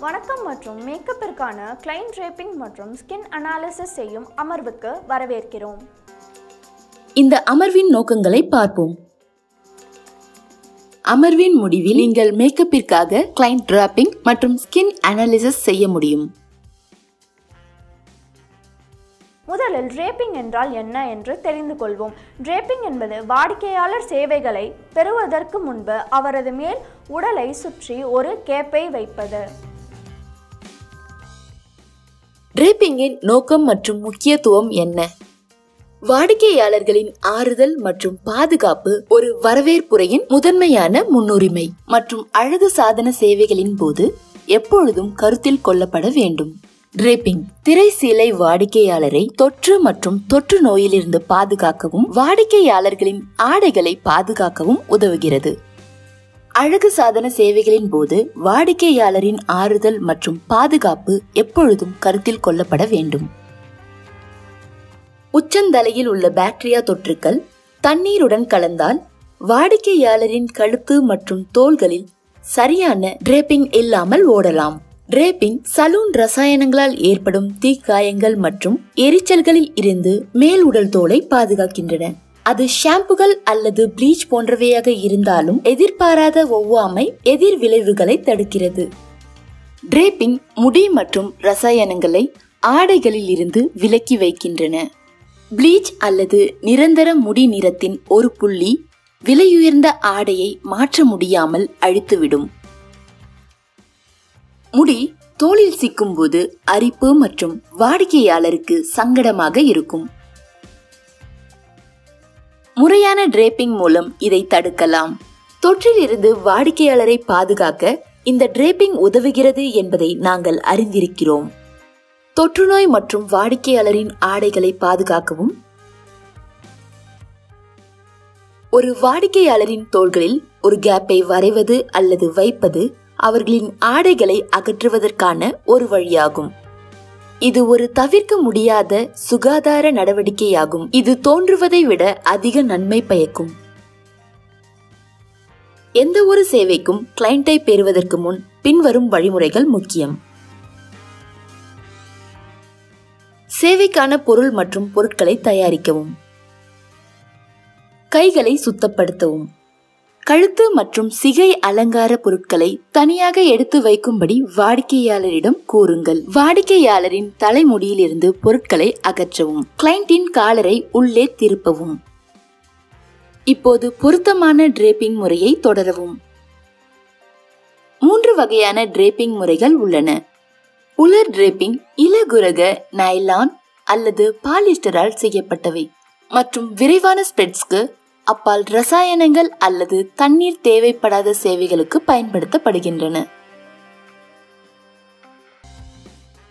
வணக்கம் மற்றும் மேக்கப்பிற்கான கிளைன் டிரேப்பிங் மற்றும் ஸ்கின் அனாலிசிஸ் செய்யும் அமர்வுக்கு வரவேற்கிறோம். இந்த அமர்வின் நோக்கங்களை பார்ப்போம். அமர்வின் முடிவில் நீங்கள் மேக்கப்பிற்காக கிளைன் டிராப்பிங் மற்றும் ஸ்கின் அனாலிசிஸ் செய்ய முடியும். முதலில் டிரேப்பிங் என்றால் என்ன என்று தெரிந்து கொள்வோம். டிரேப்பிங் என்பது வாடிக்கையாளர் சேவைகளை பெறுவதற்கு முன்பு அவரது மேல் உடலை சுற்றி ஒரு கேப்பை வைப்பது. டிரேப்பிங்கின் நோக்கம் மற்றும் முக்கியத்துவம் என்ன? வாடிக்கையாளர்களின் ஆறுதல் மற்றும் பாதுகாப்பு ஒரு வரவேற்புரையின் முதன்மையான முன்னுரிமை மற்றும் அழகு சாதன சேவைகளின் போது எப்பொழுதும் கருத்தில் கொள்ளப்பட வேண்டும். டிரேப்பிங் திரைசீலை வாடிக்கையாளரை தொற்று மற்றும் தொற்று நோயிலிருந்து பாதுகாக்கவும் வாடிக்கையாளர்களின் ஆடைகளை பாதுகாக்கவும் உதவுகிறது. அழகு சாதன சேவைகளின் போது வாடிக்கையாளரின் ஆறுதல் மற்றும் பாதுகாப்பு எப்பொழுதும் கருத்தில் கொள்ளப்பட வேண்டும். உச்சந்தலையில் உள்ள பாக்டீரியா தொற்றுக்கள் தண்ணீருடன் கலந்தால் வாடிக்கையாளரின் கழுத்து மற்றும் தோள்களில் சரியான டிரேப்பிங் இல்லாமல் ஓடலாம். டிரேப்பிங் சலூன் ரசாயனங்களால் ஏற்படும் தீக்காயங்கள் மற்றும் எரிச்சல்களில் இருந்து மேல் உடல் தோலை பாதுகாக்கின்றன. அது ஷாம்புகள் அல்லது ப்ளீச் போன்றவையாக இருந்தாலும் எதிர்பாராத ஒவ்வாமை எதிர் விளைவுகளை தடுக்கிறது. டிரேப்பிங் முடி மற்றும் ரசாயனங்களை ஆடைகளில் இருந்து விலக்கி வைக்கின்றன. ப்ளீச் அல்லது நிரந்தர முடி நிறத்தின் ஒரு புள்ளி விலையுயர்ந்த ஆடையை மாற்ற முடியாமல் அழித்துவிடும். முடி தோலில் சிக்கும் போது அரிப்பு மற்றும் வாடிக்கையாளருக்கு சங்கடமாக இருக்கும். முறையான டிரேப்பிங் மூலம் இதை தடுக்கலாம். தொற்றில் இருந்து வாடிக்கையாளரை பாதுகாக்க இந்த டிரேப்பிங் உதவுகிறது என்பதை நாங்கள் அறிந்திருக்கிறோம். தொற்றுநோய் மற்றும் வாடிக்கையாளரின் ஆடைகளை பாதுகாக்கவும் ஒரு வாடிக்கையாளரின் தோள்களில் ஒரு கேப்பை வரைவது அல்லது வைப்பது அவர்களின் ஆடைகளை அகற்றுவதற்கான ஒரு வழியாகும். இது ஒரு தவிர்க்க முடியாத சுகாதார நடவடிக்கையாகும். இது தோன்றுவதை விட அதிக நன்மை பயக்கும். எந்த ஒரு சேவைக்கும் கிளையண்டை பெறுவதற்கு முன் பின்வரும் வழிமுறைகள் முக்கியம். சேவைக்கான பொருள் மற்றும் பொருட்களை தயாரிக்கவும். கைகளை சுத்தப்படுத்தவும். கழுத்து மற்றும் சிகை அலங்கார பொருட்களை தனியாக எடுத்து வைக்கும்படி வாடிக்கையாளரிடம் கூறுங்கள். வாடிக்கையாளரின் தலைமுடியிலிருந்து பொருட்களை அகற்றவும். கிளையண்டின் காலரை உள்ளே திருப்பவும். இப்போது பொருத்தமான டிரேப்பிங் முறையை தொடரவும். 3 வகையான டிரேப்பிங் முறைகள் உள்ளன. உலர் டிரேப்பிங் இலகுரக நைலான் அல்லது பாலிஸ்டரால் செய்யப்பட்டவை மற்றும் விரைவான ஸ்ப்ரெட்ஸ்க்கு அப்பால் ரசாயனங்கள் அல்லது தண்ணீர் தேவைப்படாத சேவைகளுக்கு பயன்படுத்தப்படுகின்றன.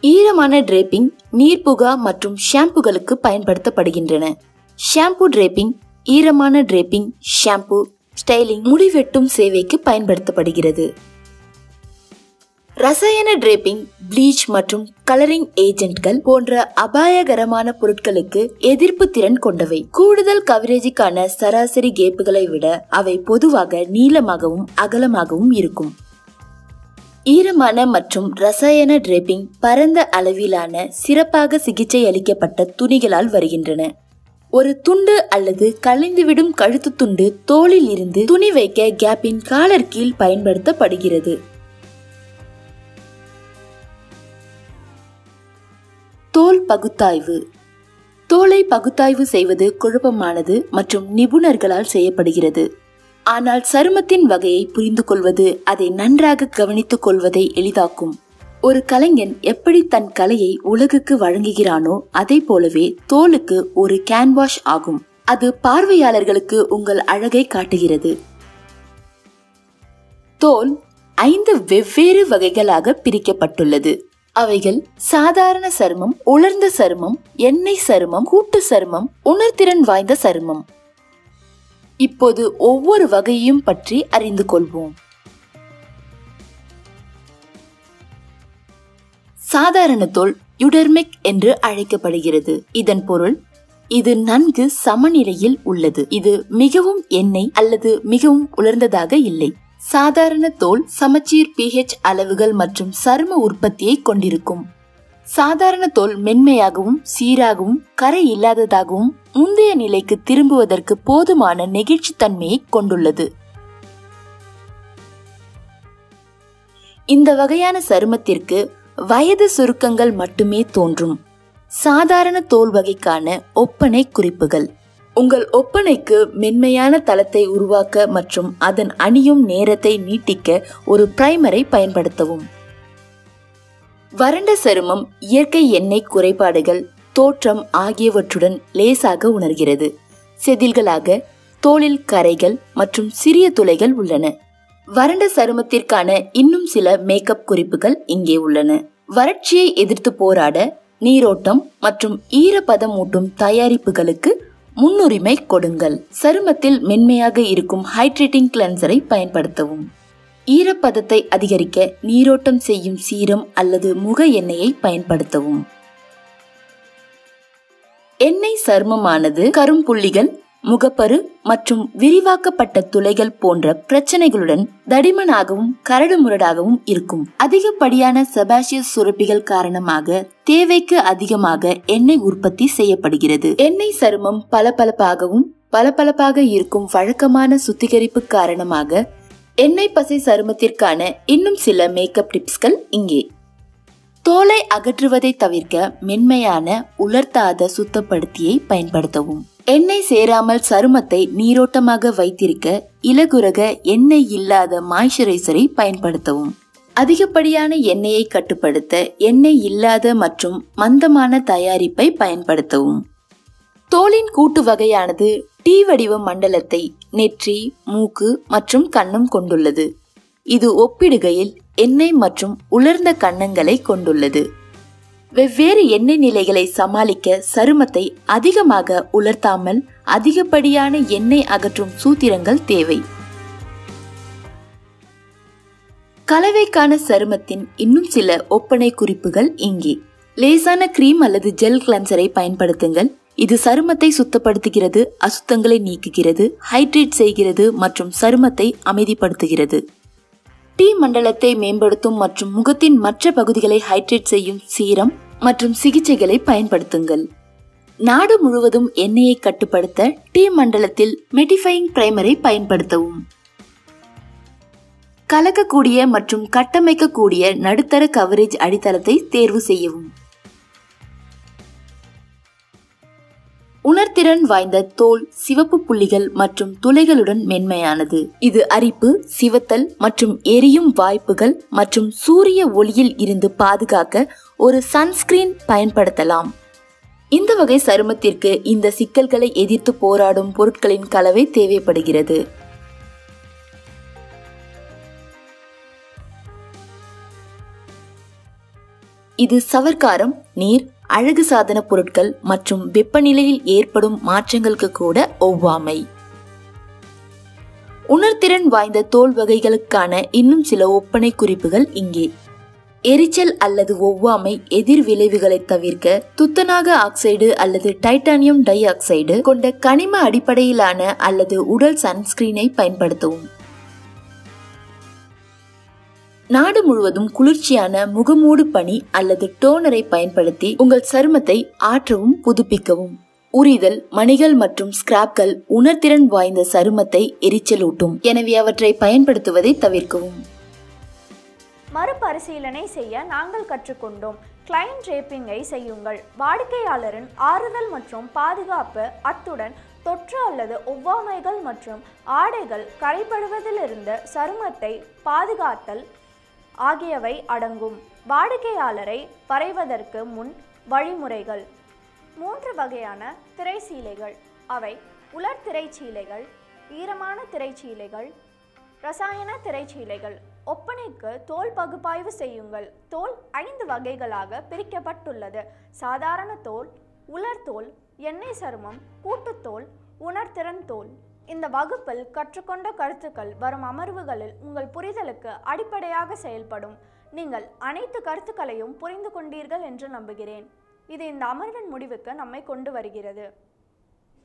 ஈரமான டிரேப்பிங் நீர்ப்புகா மற்றும் ஷாம்புகளுக்கு பயன்படுத்தப்படுகின்றன. ஷாம்பு டிரேப்பிங் ஈரமான டிரேப்பிங் ஷாம்பு ஸ்டைலிங் முடிவெட்டும் சேவைக்கு பயன்படுத்தப்படுகிறது. ரசாயன டிரேப்பிங் ப்ளீச் மற்றும் கலரிங் ஏஜென்ட்கள் போன்ற அபாயகரமான பொருட்களுக்கு எதிர்ப்பு திறன் கொண்டவை. கூடுதல் கவரேஜுக்கான சராசரி கேப்புகளை விட அவை பொதுவாக நீளமாகவும் அகலமாகவும் இருக்கும். ஈரமான மற்றும் ரசாயன டிரேப்பிங் பரந்த அளவிலான சிறப்பாக சிகிச்சை அளிக்கப்பட்ட துணிகளால் வருகின்றன. ஒரு துண்டு அல்லது கலைந்துவிடும் கழுத்து துண்டு தோலில் இருந்து துணி வைக்க கேப்பின் காலர் கீழ் பயன்படுத்தப்படுகிறது. தோல் பகுத்தாய்வு. தோலை பகுத்தாய்வு செய்வது குழப்பமானது மற்றும் நிபுணர்களால் செய்யப்படுகிறது. ஆனால் சருமத்தின் வகையை புரிந்து கொள்வது அதை நன்றாக கவனித்துக் கொள்வதை எளிதாக்கும். ஒரு கலைஞன் எப்படி தன் கலையை உலகுக்கு வழங்குகிறானோ அதை போலவே தோலுக்கு ஒரு கேன்வாஸ் ஆகும். அது பார்வையாளர்களுக்கு உங்கள் அழகை காட்டுகிறது. தோல் 5 வெவ்வேறு வகைகளாக பிரிக்கப்பட்டுள்ளது. அவைகள் சாதாரண சருமம், உலர்ந்த சருமம், எண்ணெய் சருமம், கூட்டு சருமம், உணர்திறன் வாய்ந்த சருமம். இப்போது ஒவ்வொரு வகையையும் பற்றி அறிந்து கொள்வோம். சாதாரண தோல் யுடெர்மிக் என்று அழைக்கப்படுகிறது. இதன் பொருள் இது நன்கு சமநிலையில் உள்ளது. இது மிகவும் எண்ணெய் அல்லது மிகவும் உலர்ந்ததாக இல்லை. சாதாரண தோல் சமச்சீர் pH அளவுகள் மற்றும் சரும உற்பத்தியை கொண்டிருக்கும். சாதாரண தோல் மென்மையாகவும் சீராகவும் கரை இல்லாததாகவும் முந்தைய நிலைக்கு திரும்புவதற்கு போதுமான நெகிழ்ச்சித்தன்மையை கொண்டுள்ளது. இந்த வகையான சருமத்திற்கு வயது சுருக்கங்கள் மட்டுமே தோன்றும். சாதாரண தோல் வகைக்கான ஒப்பனை குறிப்புகள். உங்கள் ஒப்பனைக்கு மென்மையான தளத்தை உருவாக்க மற்றும் அதன் அணியும் நேரத்தை நீட்டிக்க ஒரு பிரைமரை பயன்படுத்தவும். வறண்ட சருமம் இயற்கை எண்ணெய் குறைபாடுகள், தோற்றம் ஆகியவற்றுடன் லேசாக உணர்கிறது. செதில்களாக தோலில் கரைகள் மற்றும் சிறிய துளைகள் உள்ளன. வறண்ட சருமத்திற்கான இன்னும் சில மேக்கப் குறிப்புகள் இங்கே உள்ளன. வறட்சியை எதிர்த்து போராட நீரோட்டம் மற்றும் ஈரப்பதமூட்டும் தயாரிப்புகளுக்கு முன்னுரிமை கொடுங்கள். சருமத்தில் மென்மையாக இருக்கும் ஹைட்ரேட்டிங் கிளென்சரை பயன்படுத்தவும். ஈரப்பதத்தை அதிகரிக்க நீரோட்டம் செய்யும் சீரம் அல்லது முக எண்ணெயை பயன்படுத்தவும். எண்ணெய் சருமமானது கரும்புள்ளிகள், முகப்பரு மற்றும் விரிவாக்கப்பட்ட துளைகள் போன்ற பிரச்சனைகளுடன் தடிமனாகவும் கரடுமுரடாகவும் இருக்கும். அதிகப்படியான செபாசியஸ் சுரப்பிகள் காரணமாக தேவைக்கு அதிகமாக எண்ணெய் உற்பத்தி செய்யப்படுகிறது. எண்ணெய் சருமம் பளபளப்பாக இருக்கும் வழக்கமான சுத்திகரிப்பு காரணமாக எண்ணெய் பசை சருமத்திற்கான இன்னும் சில மேக்கப் டிப்ஸ்கள் இங்கே. தோலை அகற்றுவதை தவிர்க்க மென்மையான உலர்த்தாத சுத்தப்படுத்தியை பயன்படுத்தவும். எண்ணெய் சேராமல் சருமத்தை நீரோட்டமாக வைத்திருக்க இலகுரக எண்ணெய் இல்லாத மாய்ஸ்சரைசரை பயன்படுத்தவும். அதிகப்படியான எண்ணெயை கட்டுப்படுத்த எண்ணெய் இல்லாத மற்றும் மந்தமான தயாரிப்பை பயன்படுத்தவும். தோலின் கூட்டு வகையானது டி வடிவ மண்டலத்தை நெற்றி, மூக்கு மற்றும் கன்னம் கொண்டுள்ளது. இது ஒப்பிடுகையில் எண்ணெய் மற்றும் உலர்ந்த கன்னங்களை கொண்டுள்ளது. வெவ்வேறு எண்ணெய் நிலைகளை சமாளிக்க சருமத்தை அதிகமாக உலர்த்தாமல் அதிகப்படியான எண்ணெய் அகற்றும் சூத்திரங்கள் தேவை. கலவைக்கான சருமத்தின் இன்னும் சில ஒப்பனை குறிப்புகள் இங்கே. லேசான கிரீம் அல்லது ஜெல் கிளென்சரை பயன்படுத்துங்கள். இது சருமத்தை சுத்தப்படுத்துகிறது, அசுத்தங்களை நீக்குகிறது, ஹைட்ரேட் செய்கிறது மற்றும் சருமத்தை அமைதிப்படுத்துகிறது. டி மண்டலத்தை மேம்படுத்தும் மற்றும் முகத்தின் மற்ற பகுதிகளை ஹைட்ரேட் செய்யும் சீரம் மற்றும் சிகிச்சைகளை பயன்படுத்துங்கள். நாடு முழுவதும் எண்ணெயை கட்டுப்படுத்த டி மண்டலத்தில் மெட்டிஃபையிங் பிரைமரை பயன்படுத்தவும். கலக்கக்கூடிய மற்றும் கட்டமைக்கக்கூடிய நடுத்தர கவரேஜ் அடித்தளத்தை தேர்வு செய்யவும். உணர்திறன் வாய்ந்த தோல் சிவப்பு புள்ளிகள் மற்றும் துளைகளுடன் மென்மையானது. இது அரிப்பு, சிவத்தல் மற்றும் எரியும் வாய்ப்புகள் மற்றும் சூரிய ஒளியில் இருந்து பாதுகாக்க ஒரு சன்ஸ்கிரீன் பயன்படுத்தலாம். இந்த வகை சருமத்திற்கு இந்த சிக்கல்களை எதிர்த்து போராடும் பொருட்களின் கலவை தேவைப்படுகிறது. இது சவர்க்காரம், நீர், அழகு சாதன பொருட்கள் மற்றும் வெப்பநிலையில் ஏற்படும் மாற்றங்களுக்கு கூட ஒவ்வாமை. உணர்திறன் வாய்ந்த தோல் வகைகளுக்கான இன்னும் சில ஒப்பனை குறிப்புகள் இங்கே. எரிச்சல் அல்லது ஒவ்வாமை எதிர் விளைவுகளை தவிர்க்க துத்தநாக ஆக்சைடு அல்லது டைட்டானியம் டை ஆக்சைடு கொண்ட கனிம அடிப்படையிலான அல்லது உடல் சன்ஸ்கிரீனை பயன்படுத்தவும். நாடு முழுவதும் குளிர்ச்சியான முகமூடு பனி அல்லது டோனரை பயன்படுத்தி உங்கள் சருமத்தை ஆற்றவும் புதுப்பிக்கவும். உரிதல், மணிகள் மற்றும் ஸ்கிராப்கள் உணர்திறன் வாய்ந்த சருமத்தை எரிச்சலூட்டும். எனவே அவற்றை பயன்படுத்துவதை தவிர்க்கவும். மறுபரிசீலனை செய்ய நாங்கள் கற்றுக்கொண்டோம். கிளையன்ட் டிரேப்பிங்கை செய்யுங்கள். வாடிக்கையாளரின் ஆறுதல் மற்றும் பாதுகாப்பு, அத்துடன் தொற்று அல்லது ஒவ்வாமைகள் மற்றும் ஆடைகள் கரைபடுவதிலிருந்து சருமத்தை பாதுகாத்தல் ஆகியவை அடங்கும். வாடிக்கையாளரை வரைவதற்கு முன் வழிமுறைகள். 3 வகையான திரைச்சீலைகள். அவை உலர் திரைச்சீலைகள், ஈரமான திரைச்சீலைகள், ரசாயன திரைச்சீலைகள். ஒப்பனைக்கு தோல் பகுப்பாய்வு செய்யுங்கள். தோல் 5 வகைகளாக பிரிக்கப்பட்டுள்ளது. சாதாரண தோல், உலர் தோல், எண்ணெய் சருமம், கூட்டுத்தோல், உணர்திறன் தோல். இந்த வகுப்பில் கற்றுக்கொண்ட கருத்துக்கள் வரும் அமர்வுகளில் உங்கள் புரிதலுக்கு அடிப்படையாக செயல்படும். நீங்கள் அனைத்து கருத்துக்களையும் புரிந்து கொண்டீர்கள் என்று நம்புகிறேன். இது இந்த அமர்வின் முடிவுக்கு நம்மை கொண்டு வருகிறது.